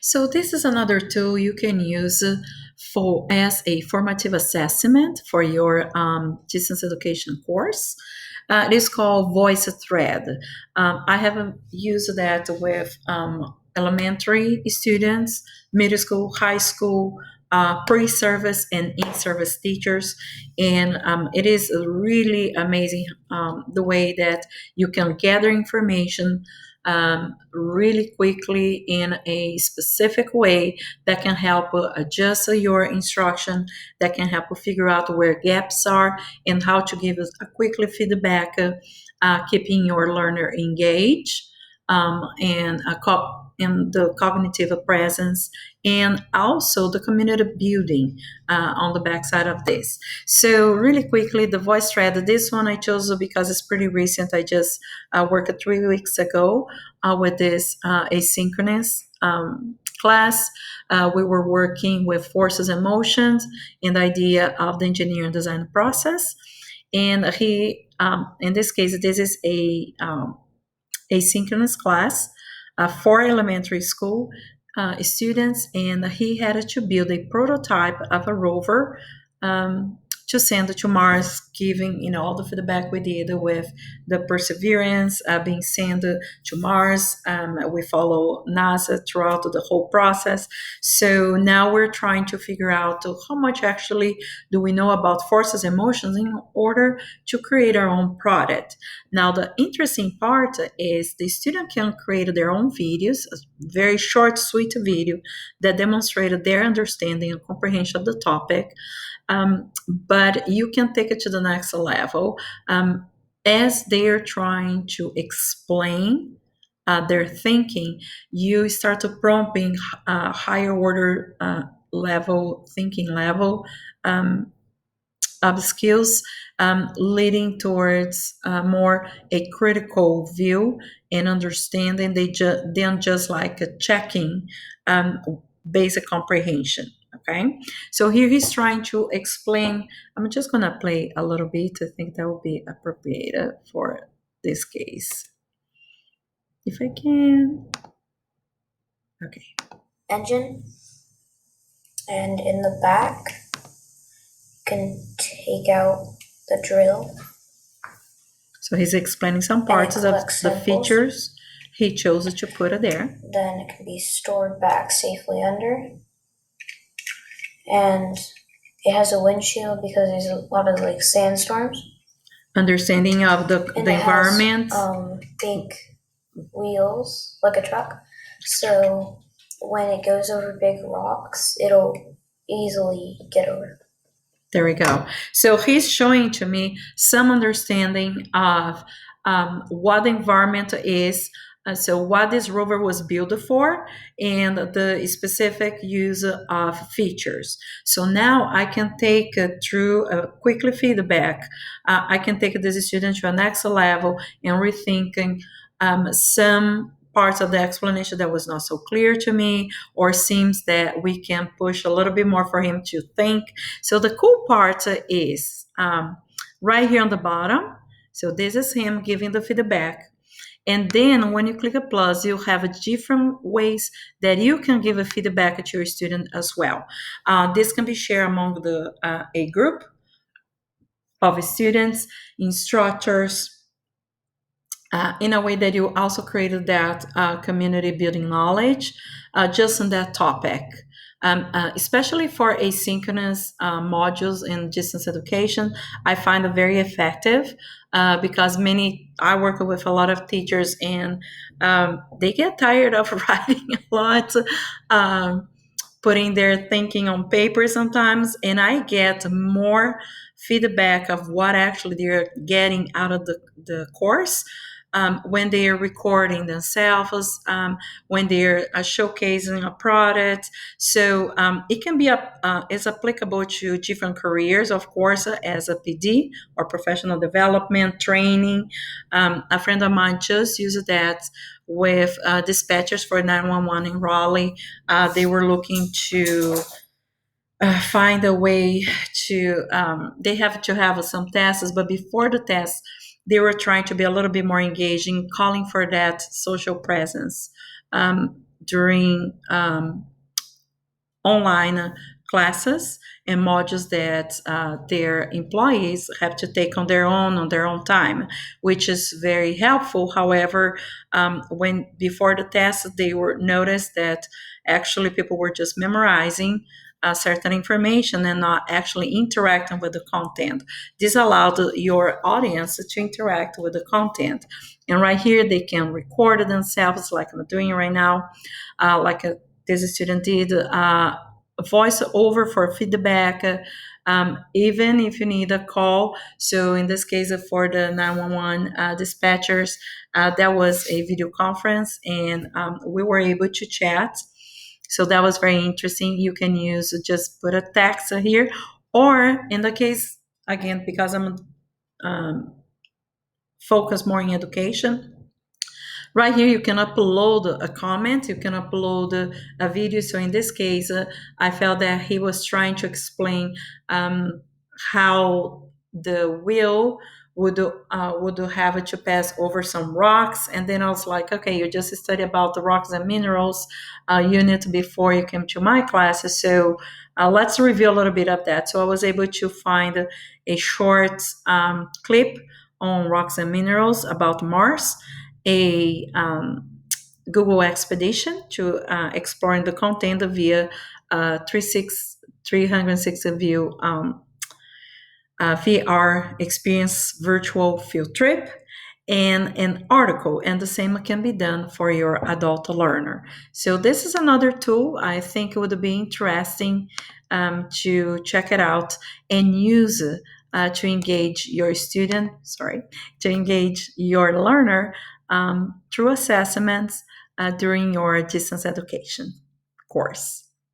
So this is another tool you can use for as a formative assessment for your distance education course. It is called VoiceThread. I have used that with elementary students, middle school, high school, pre-service and in-service teachers, and it is really amazing the way that you can gather information really quickly in a specific way that can help adjust your instruction, that can help you figure out where gaps are and how to give us a quickly feedback, keeping your learner engaged and in the cognitive presence and also the community building on the backside of this. So really quickly, the voice thread, this one I chose because it's pretty recent. I just worked 3 weeks ago with this asynchronous class. We were working with forces and motions and the idea of the engineering design process. And in this case, this is a asynchronous class for elementary school students, and he had to build a prototype of a rover um, to send to Mars, giving all the feedback we did with the Perseverance being sent to Mars. We follow NASA throughout the whole process. So now we're trying to figure out how much actually do we know about forces and motions in order to create our own product. Now, the interesting part is the student can create their own videos, a very short, sweet video that demonstrated their understanding and comprehension of the topic. But you can take it to the next level as they're trying to explain their thinking. You start to prompting higher order level thinking level um, of skills, leading towards more a critical view and understanding. Then just like a checking um, basic comprehension. Okay, so here he's trying to explain. I'm just gonna play a little bit. I think that will be appropriate for this case. If I can. Okay. Engine, and in the back you can take out the drill. So he's explaining some parts of the features he chose to put it there. Then it can be stored back safely under. And it has a windshield because there's a lot of like sandstorms. Understanding of the environment. Big wheels like a truck. So when it goes over big rocks, it'll easily get over. There we go. So he's showing to me some understanding of what the environment is. So what this rover was built for and the specific use of features. So now I can take through quickly feedback. I can take this student to a next level and rethinking some parts of the explanation that was not so clear to me, or seems that we can push a little bit more for him to think. So the cool part is right here on the bottom. So this is him giving the feedback. And then when you click a plus, you have different ways that you can give a feedback to your student as well. This can be shared among a group of students, instructors, in a way that you also created that community building knowledge just on that topic. Especially for asynchronous modules in distance education, I find it very effective because I work with a lot of teachers and they get tired of writing a lot, putting their thinking on paper sometimes, and I get more feedback of what actually they're getting out of the course when they are recording themselves, when they're showcasing a product. So it can be it's applicable to different careers, of course, as a PD or professional development training. A friend of mine just used that with dispatchers for 911 in Raleigh. They were looking to find a way to they have to have some tests, but before the test they were trying to be a little bit more engaging, calling for that social presence, during online classes and modules that their employees have to take on their own time, which is very helpful. However, when before the test, they were noticed that actually people were just memorizing certain information and not actually interacting with the content. This allowed your audience to interact with the content. And right here, they can record themselves like I'm doing right now, like this student did voice over for feedback, even if you need a call. So in this case, for the 911 dispatchers, that was a video conference, and we were able to chat. So that was very interesting. You can use just put a text here, or in the case again, because I'm um, focused more in education, right here, you can upload a comment, you can upload a video. So in this case, I felt that he was trying to explain how the wheel would have to pass over some rocks, and then I was like, okay, you just study about the rocks and minerals unit before you came to my classes, so let's review a little bit of that. So I was able to find a short clip on rocks and minerals about Mars, a Google expedition to exploring the content via 360 view VR experience virtual field trip, and an article, and the same can be done for your adult learner. So this is another tool I think it would be interesting to check it out and use to engage your student, sorry, to engage your learner through assessments during your distance education course.